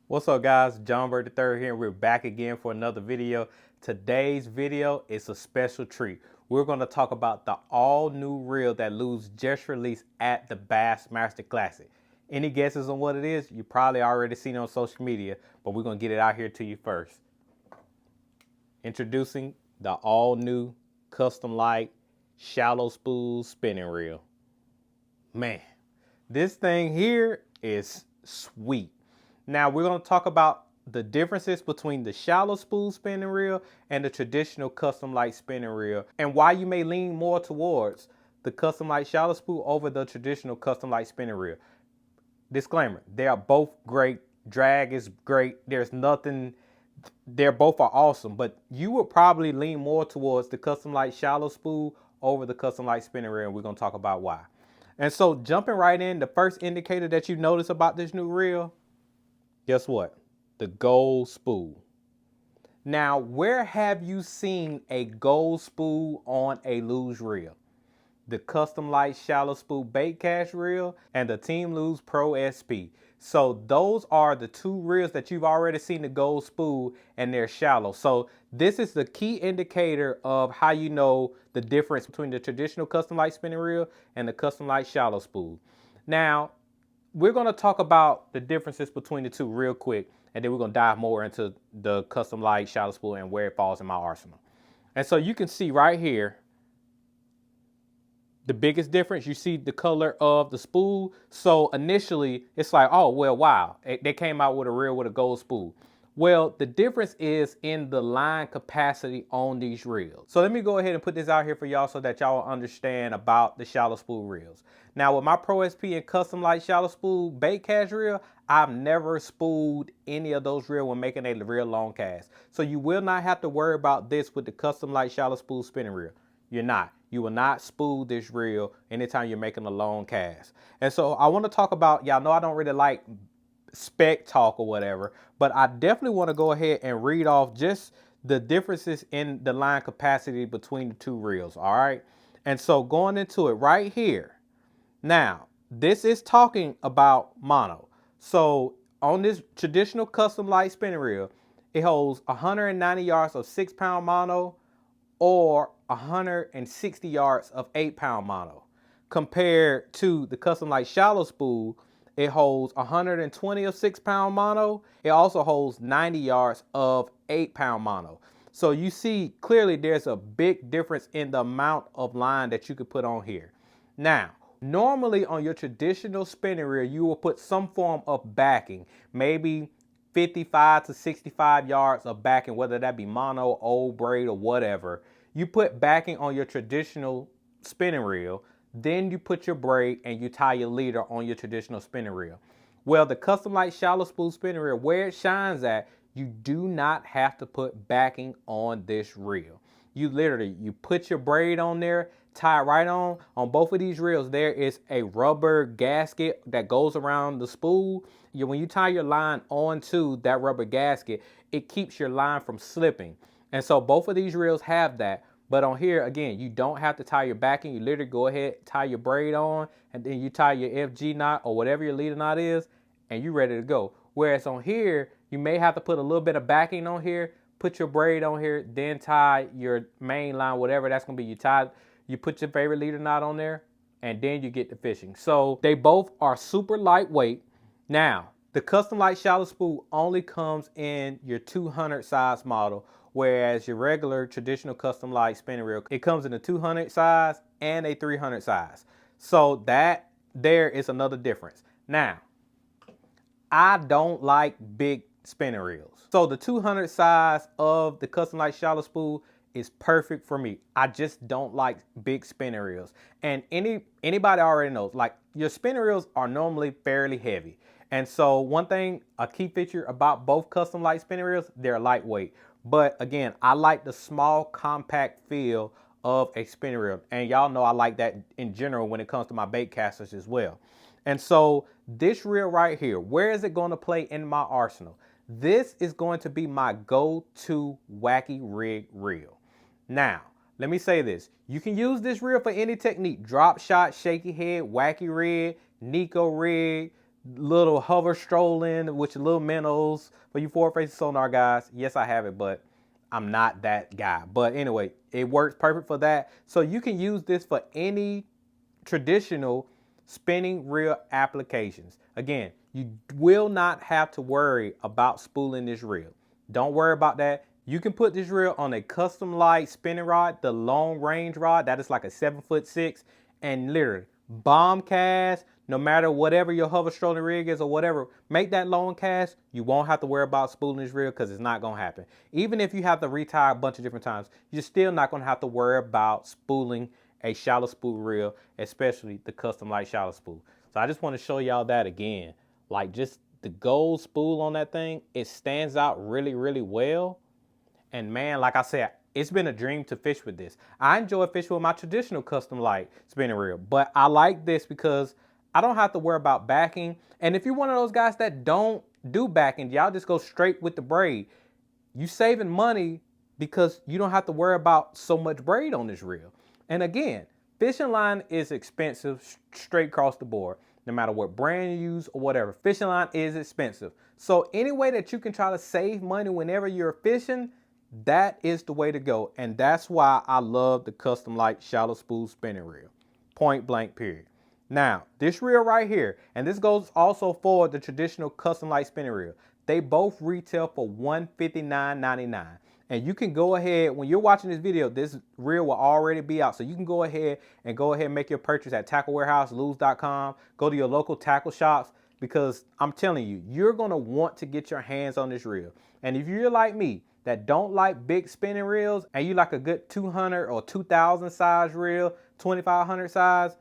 What's up guys, John Bird III here, and we're back again for another video. Today's video is a special treat. We're going to talk about the all new reel that Luz just released at the Bassmaster Classic. Any guesses on what it is? You probably already seen it on social media, but we're going to get it out here to you first. Introducing the all new Custom Lite Shallow Spool Spinning Reel. Man, this thing here is sweet. Now we're going to talk about the differences between the shallow spool spinning reel and the traditional Custom Lite spinning reel, and why you may lean more towards the Custom Lite shallow spool over the traditional Custom Lite spinning reel. Disclaimer, they are both great. Drag is great. There's nothing, they're both are awesome, but you would probably lean more towards the Custom Lite shallow spool over the Custom Lite spinning reel, and we're going to talk about why. And so jumping right in, the first indicator that you notice about this new reel, guess what? The gold spool. Now, where have you seen a gold spool on a Luz reel? The Custom Lite Shallow Spool Bait Cast reel and the Team Luz Pro SP. So those are the two reels that you've already seen the gold spool, and they're shallow. So this is the key indicator of how you know the difference between the traditional Custom Lite spinning reel and the Custom Lite Shallow Spool. Now, we're going to talk about the differences between the two real quick, and then we're going to dive more into the Custom Lite Shallow Spool and where it falls in my arsenal. And so you can see right here, the biggest difference, you see the color of the spool. So initially it's like, oh, well, wow, they came out with a reel with a gold spool. Well, the difference is in the line capacity on these reels. So let me go ahead and put this out here for y'all so that y'all understand about the shallow spool reels. Now with my Pro SP and Custom Lite Shallow Spool Bait Cast reel, I've never spooled any of those reels when making a real long cast. So you will not have to worry about this with the Custom Lite Shallow Spool spinning reel. You're not. You will not spool this reel anytime you're making a long cast. And so I want to talk about, y'all know I don't really like spec talk or whatever, but I definitely want to go ahead and read off just the differences in the line capacity between the two reels, all right? And so going into it right here, now, this is talking about mono. So on this traditional Custom Lite spinning reel, it holds 190 yards of 6-pound mono or 160 yards of 8-pound mono. Compared to the Custom Lite Shallow Spool, it holds 120 of 6-pound mono. It also holds 90 yards of 8-pound mono. So you see clearly there's a big difference in the amount of line that you could put on here. Now, normally on your traditional spinning reel, you will put some form of backing, maybe 55 to 65 yards of backing, whether that be mono, old braid, or whatever. You put backing on your traditional spinning reel, then you put your braid and you tie your leader on your traditional spinning reel. Well, the Custom Lite Shallow Spool spinning reel, where it shines at, you do not have to put backing on this reel. You literally, you put your braid on there, tie it right on. On both of these reels, there is a rubber gasket that goes around the spool. When you tie your line onto that rubber gasket, it keeps your line from slipping. And so both of these reels have that. But on here, again, you don't have to tie your backing. You literally go ahead, tie your braid on, and then you tie your FG knot or whatever your leader knot is, and you're ready to go. Whereas on here, you may have to put a little bit of backing on here, put your braid on here, then tie your main line, whatever that's going to be. You put your favorite leader knot on there, and then you get to fishing. So they both are super lightweight. Now, the Custom Lite Shallow Spool only comes in your 200 size model, whereas your regular traditional Custom Lite spinning reel, it comes in a 200 size and a 300 size. So that there is another difference. Now, I don't like big spinning reels. So the 200 size of the Custom Lite Shallow Spool is perfect for me. I just don't like big spinning reels. And anybody already knows, like, your spinning reels are normally fairly heavy. And so one thing, a key feature about both Custom Lite spinning reels, they're lightweight. But again, I like the small, compact feel of a spinning reel. And y'all know I like that in general when it comes to my bait casters as well. And so this reel right here, where is it going to play in my arsenal? This is going to be my go-to wacky rig reel. Now, let me say this. You can use this reel for any technique. Drop shot, shaky head, wacky rig, Nico rig, little hover strolling with your little minnows for you forward-facing sonar guys. Yes, I have it, but I'm not that guy. But anyway, it works perfect for that. So you can use this for any traditional spinning reel applications. Again, you will not have to worry about spooling this reel. Don't worry about that. You can put this reel on a Custom Lite spinning rod, the long range rod. That is like a 7'6", and literally bomb cast, no matter whatever your hover strolling rig is or whatever, make that long cast. You won't have to worry about spooling this reel because it's not going to happen. Even if you have to retie a bunch of different times, you're still not going to have to worry about spooling a shallow spool reel, especially the Custom Lite shallow spool. So I just want to show y'all that again. Like, just the gold spool on that thing, it stands out really, really well. And man, like I said, it's been a dream to fish with this. I enjoy fishing with my traditional Custom Lite spinning reel, but I like this because I don't have to worry about backing. And if you're one of those guys that don't do backing, y'all just go straight with the braid, you saving money because you don't have to worry about so much braid on this reel. And again, fishing line is expensive straight across the board. No matter what brand you use or whatever, fishing line is expensive. So any way that you can try to save money whenever you're fishing, that is the way to go. And that's why I love the Custom Lite shallow spool spinning reel. Point blank, period. Now, this reel right here, and this goes also for the traditional Custom Lite spinning reel. They both retail for $159.99. And you can go ahead, when you're watching this video, this reel will already be out. So you can go ahead and make your purchase at Tackle Warehouse, Lewis.com. Go to your local tackle shops, because I'm telling you, you're going to want to get your hands on this reel. And if you're like me, that don't like big spinning reels, and you like a good 200 or 2000 size reel, 2500 size,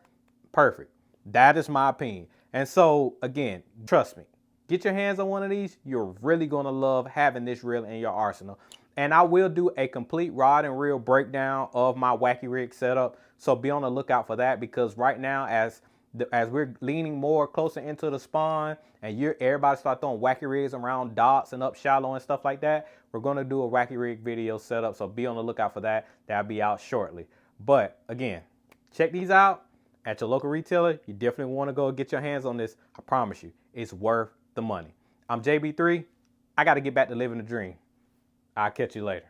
perfect. That is my opinion. And so again, trust me, get your hands on one of these. You're really going to love having this reel in your arsenal. And I will do a complete rod and reel breakdown of my wacky rig setup. So be on the lookout for that, because right now, as we're leaning more closer into the spawn and everybody start throwing wacky rigs around docks and up shallow and stuff like that, we're going to do a wacky rig video setup. So be on the lookout for that. That'll be out shortly. But again, check these out at your local retailer. You definitely want to go get your hands on this. I promise you, it's worth the money. I'm JB3. I got to get back to living the dream. I'll catch you later.